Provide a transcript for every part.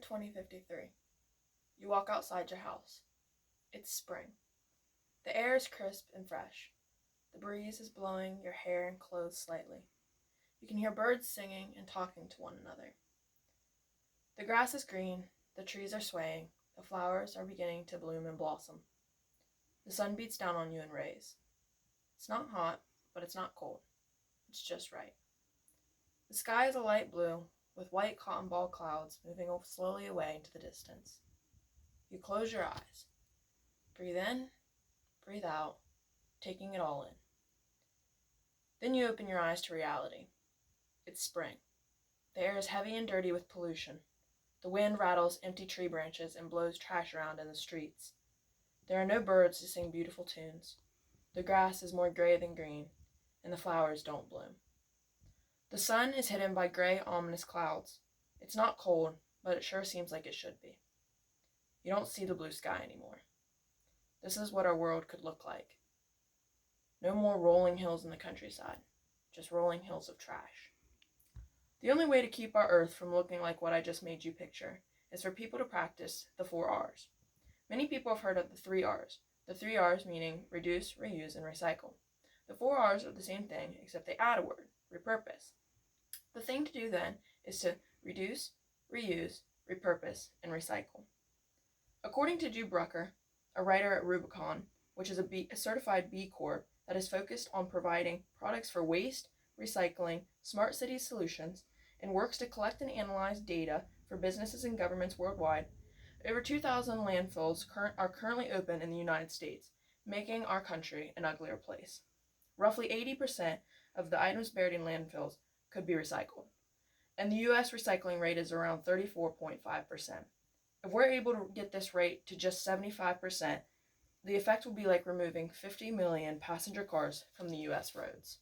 2053. You walk outside your house. It's spring. The air is crisp and fresh. The breeze is blowing your hair and clothes slightly. You can hear birds singing and talking to one another. The grass is green, the trees are swaying, the flowers are beginning to bloom and blossom. The sun beats down on you in rays. It's not hot, but it's not cold. It's just right. The sky is a light blue, with white cotton ball clouds moving slowly away into the distance. You close your eyes. Breathe in, breathe out, taking it all in. Then you open your eyes to reality. It's spring. The air is heavy and dirty with pollution. The wind rattles empty tree branches and blows trash around in the streets. There are no birds to sing beautiful tunes. The grass is more gray than green, and the flowers don't bloom. The sun is hidden by gray, ominous clouds. It's not cold, but it sure seems like it should be. You don't see the blue sky anymore. This is what our world could look like. No more rolling hills in the countryside, just rolling hills of trash. The only way to keep our earth from looking like what I just made you picture is for people to practice the 4R's. Many people have heard of the 3R's. The 3R's meaning reduce, reuse, and recycle. The 4R's are the same thing, except they add a word, repurpose. The thing to do then is to reduce, reuse, repurpose, and recycle. According to Drew Brucker, a writer at Rubicon, which is a certified B Corp that is focused on providing products for waste, recycling, smart city solutions, and works to collect and analyze data for businesses and governments worldwide, over 2,000 landfills are currently open in the United States, making our country an uglier place. Roughly 80% of the items buried in landfills could be recycled, and the U.S. recycling rate is around 34.5%. If we're able to get this rate to just 75%, the effect will be like removing 50 million passenger cars from the U.S. roads.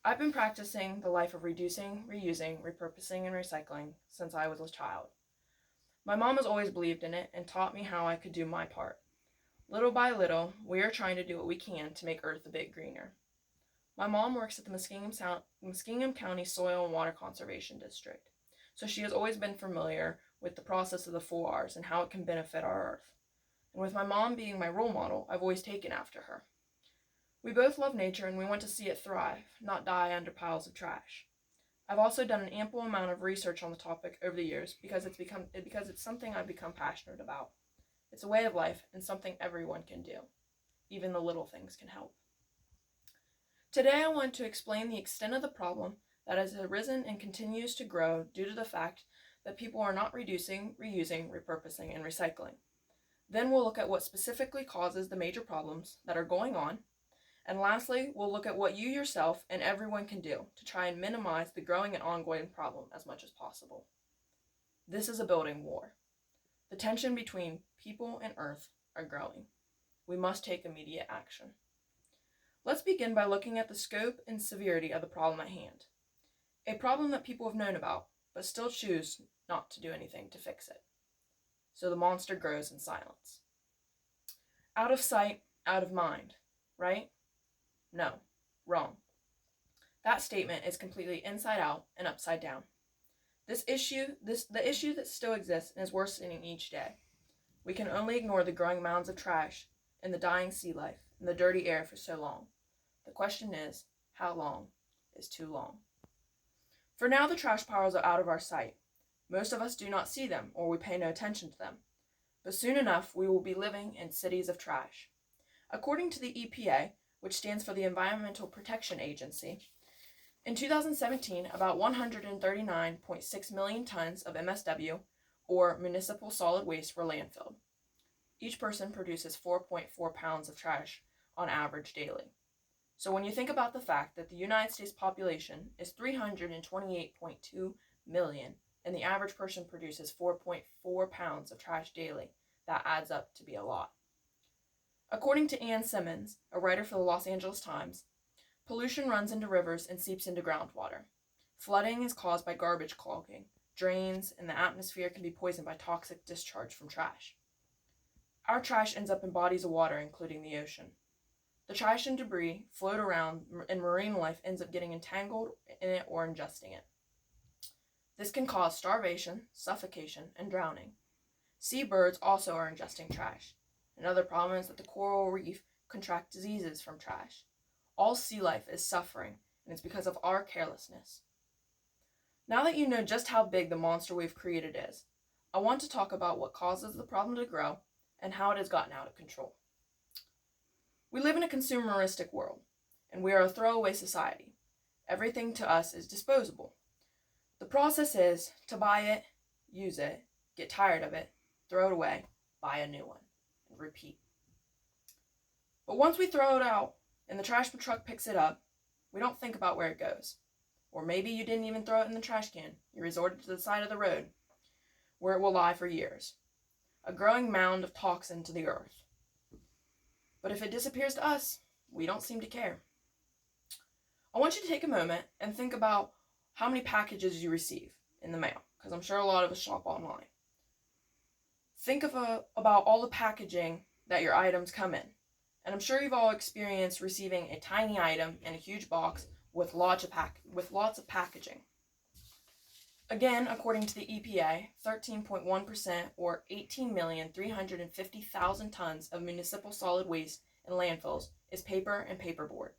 I've been practicing the life of reducing, reusing, repurposing, and recycling since I was a child. My mom has always believed in it and taught me how I could do my part. Little by little, we are trying to do what we can to make Earth a bit greener. My mom works at the Muskingum County Soil and Water Conservation District, so she has always been familiar with the process of the 4R's and how it can benefit our Earth. And with my mom being my role model, I've always taken after her. We both love nature and we want to see it thrive, not die under piles of trash. I've also done an ample amount of research on the topic over the years because it's something I've become passionate about. It's a way of life and something everyone can do. Even the little things can help. Today I want to explain the extent of the problem that has arisen and continues to grow due to the fact that people are not reducing, reusing, repurposing, and recycling. Then we'll look at what specifically causes the major problems that are going on. And lastly, we'll look at what you yourself and everyone can do to try and minimize the growing and ongoing problem as much as possible. This is a building war. The tension between people and Earth are growing. We must take immediate action. Let's begin by looking at the scope and severity of the problem at hand. A problem that people have known about, but still choose not to do anything to fix it. So the monster grows in silence. Out of sight, out of mind, right? No, wrong. That statement is completely inside out and upside down. The issue that still exists and is worsening each day. We can only ignore the growing mounds of trash and the dying sea life and the dirty air for so long. The question is, how long is too long? For now, the trash piles are out of our sight. Most of us do not see them or we pay no attention to them. But soon enough, we will be living in cities of trash. According to the EPA, which stands for the Environmental Protection Agency, in 2017, about 139.6 million tons of MSW, or municipal solid waste, were landfilled. Each person produces 4.4 pounds of trash on average daily. So when you think about the fact that the United States population is 328.2 million, and the average person produces 4.4 pounds of trash daily, that adds up to be a lot. According to Ann Simmons, a writer for the Los Angeles Times, pollution runs into rivers and seeps into groundwater. Flooding is caused by garbage clogging, drains, and the atmosphere can be poisoned by toxic discharge from trash. Our trash ends up in bodies of water, including the ocean. The trash and debris float around and marine life ends up getting entangled in it or ingesting it. This can cause starvation, suffocation, and drowning. Seabirds also are ingesting trash. Another problem is that the coral reef contract diseases from trash. All sea life is suffering, and it's because of our carelessness. Now that you know just how big the monster we've created is, I want to talk about what causes the problem to grow and how it has gotten out of control. We live in a consumeristic world, and we are a throwaway society. Everything to us is disposable. The process is to buy it, use it, get tired of it, throw it away, buy a new one, and repeat. But once we throw it out and the trash truck picks it up, we don't think about where it goes. Or maybe you didn't even throw it in the trash can. You resorted to the side of the road, where it will lie for years. A growing mound of toxin to the earth. But if it disappears to us, we don't seem to care. I want you to take a moment and think about how many packages you receive in the mail, because I'm sure a lot of us shop online. Think about all the packaging that your items come in. And I'm sure you've all experienced receiving a tiny item in a huge box with lots of packaging. Again, according to the EPA, 13.1% or 18,350,000 tons of municipal solid waste in landfills is paper and paperboard.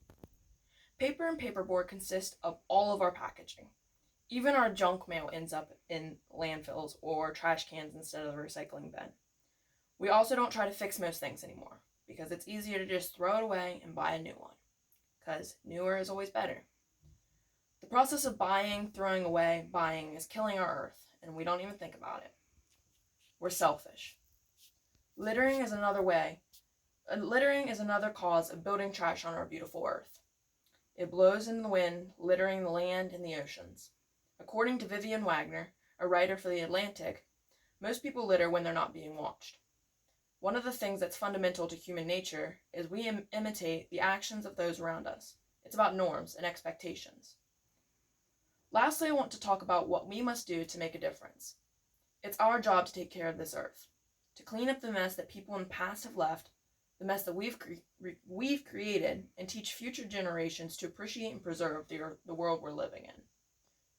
Paper and paperboard consist of all of our packaging. Even our junk mail ends up in landfills or trash cans instead of the recycling bin. We also don't try to fix most things anymore because it's easier to just throw it away and buy a new one, because newer is always better. The process of buying, throwing away, buying is killing our earth, and we don't even think about it. We're selfish. Littering is another cause of building trash on our beautiful earth. It blows in the wind, littering the land and the oceans. According to Vivian Wagner, a writer for The Atlantic, most people litter when they're not being watched. One of the things that's fundamental to human nature is we imitate the actions of those around us. It's about norms and expectations. Lastly, I want to talk about what we must do to make a difference. It's our job to take care of this earth, to clean up the mess that people in the past have left, the mess that we've created, and teach future generations to appreciate and preserve the world we're living in.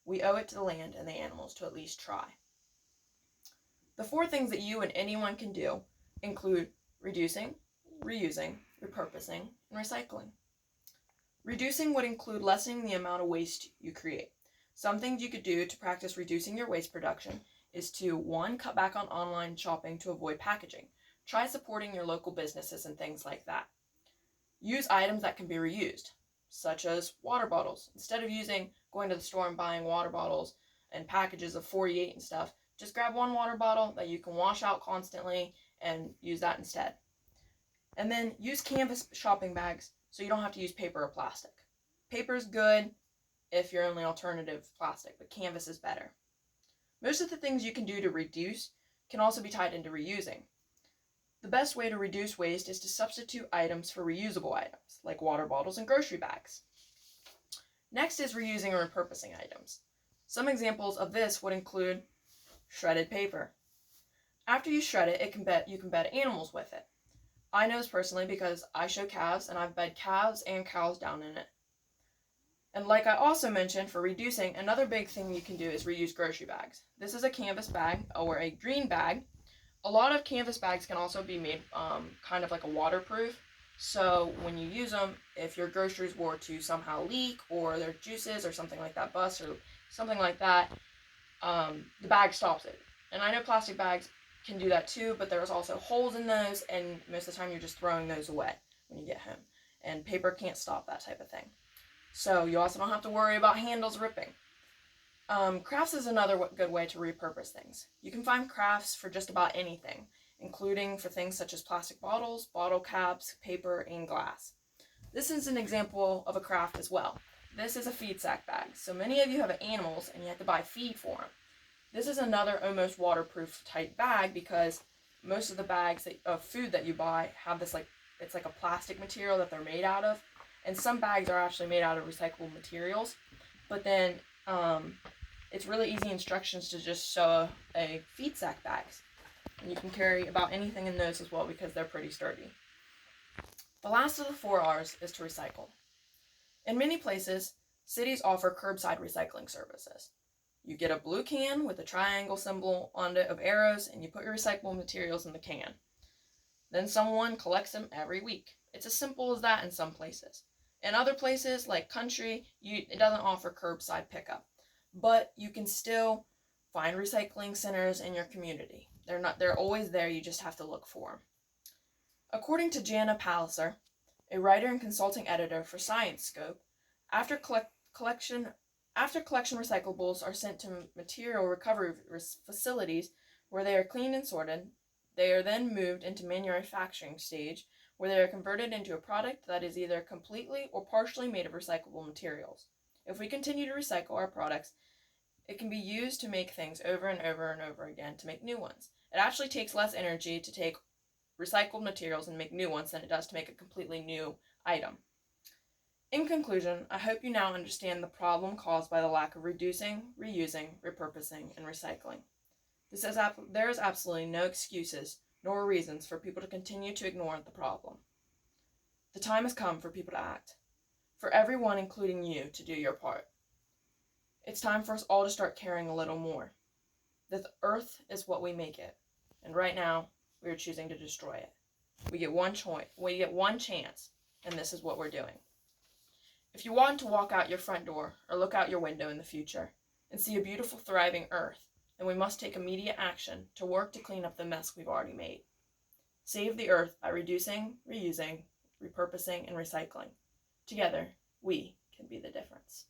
We owe it to the land and the animals to at least try. The 4 things that you and anyone can do include reducing, reusing, repurposing, and recycling. Reducing would include lessening the amount of waste you create. Some things you could do to practice reducing your waste production is to 1. Cut back on online shopping to avoid packaging. Try supporting your local businesses and things like that. Use items that can be reused, such as water bottles. Instead of going to the store and buying water bottles and packages of 48 and stuff, just grab one water bottle that you can wash out constantly and use that instead. And then use canvas shopping bags so you don't have to use paper or plastic. Paper's good if your only alternative is plastic, but canvas is better. Most of the things you can do to reduce can also be tied into reusing. The best way to reduce waste is to substitute items for reusable items, like water bottles and grocery bags. Next is reusing or repurposing items. Some examples of this would include shredded paper. After you shred it, you can bed animals with it. I know this personally because I show calves and I've bed calves and cows down in it. And like I also mentioned, for reducing, another big thing you can do is reuse grocery bags. This is a canvas bag or a green bag. A lot of canvas bags can also be made kind of like a waterproof. So when you use them, if your groceries were to somehow leak or their juices or something like that bust or something like that, the bag stops it. And I know plastic bags can do that too, but there's also holes in those, and most of the time you're just throwing those away when you get home. And paper can't stop that type of thing. So you also don't have to worry about handles ripping. Crafts is another good way to repurpose things. You can find crafts for just about anything, including for things such as plastic bottles, bottle caps, paper, and glass. This is an example of a craft as well. This is a feed sack bag. So many of you have animals and you have to buy feed for them. This is another almost waterproof type bag because most of the bags of food that you buy have this it's like a plastic material that they're made out of. And some bags are actually made out of recyclable materials. But then it's really easy instructions to just sew a feed sack bags. And you can carry about anything in those as well because they're pretty sturdy. The last of the 4R's is to recycle. In many places, cities offer curbside recycling services. You get a blue can with a triangle symbol on it of arrows, and you put your recyclable materials in the can. Then someone collects them every week. It's as simple as that in some places. In other places, like country, it doesn't offer curbside pickup. But you can still find recycling centers in your community. They're always there, you just have to look for them. According to Jana Palliser, a writer and consulting editor for Science Scope, after collection recyclables are sent to material recovery facilities where they are cleaned and sorted. They are then moved into manufacturing stage where they are converted into a product that is either completely or partially made of recyclable materials. If we continue to recycle our products, it can be used to make things over and over and over again to make new ones. It actually takes less energy to take recycled materials and make new ones than it does to make a completely new item. In conclusion, I hope you now understand the problem caused by the lack of reducing, reusing, repurposing, and recycling. There is absolutely no excuses nor reasons for people to continue to ignore the problem. The time has come for people to act, for everyone, including you, to do your part. It's time for us all to start caring a little more. The earth is what we make it, and right now, we are choosing to destroy it. We get one chance, and this is what we're doing. If you want to walk out your front door or look out your window in the future and see a beautiful, thriving earth, then we must take immediate action to work to clean up the mess we've already made. Save the earth by reducing, reusing, repurposing, and recycling. Together, we can be the difference.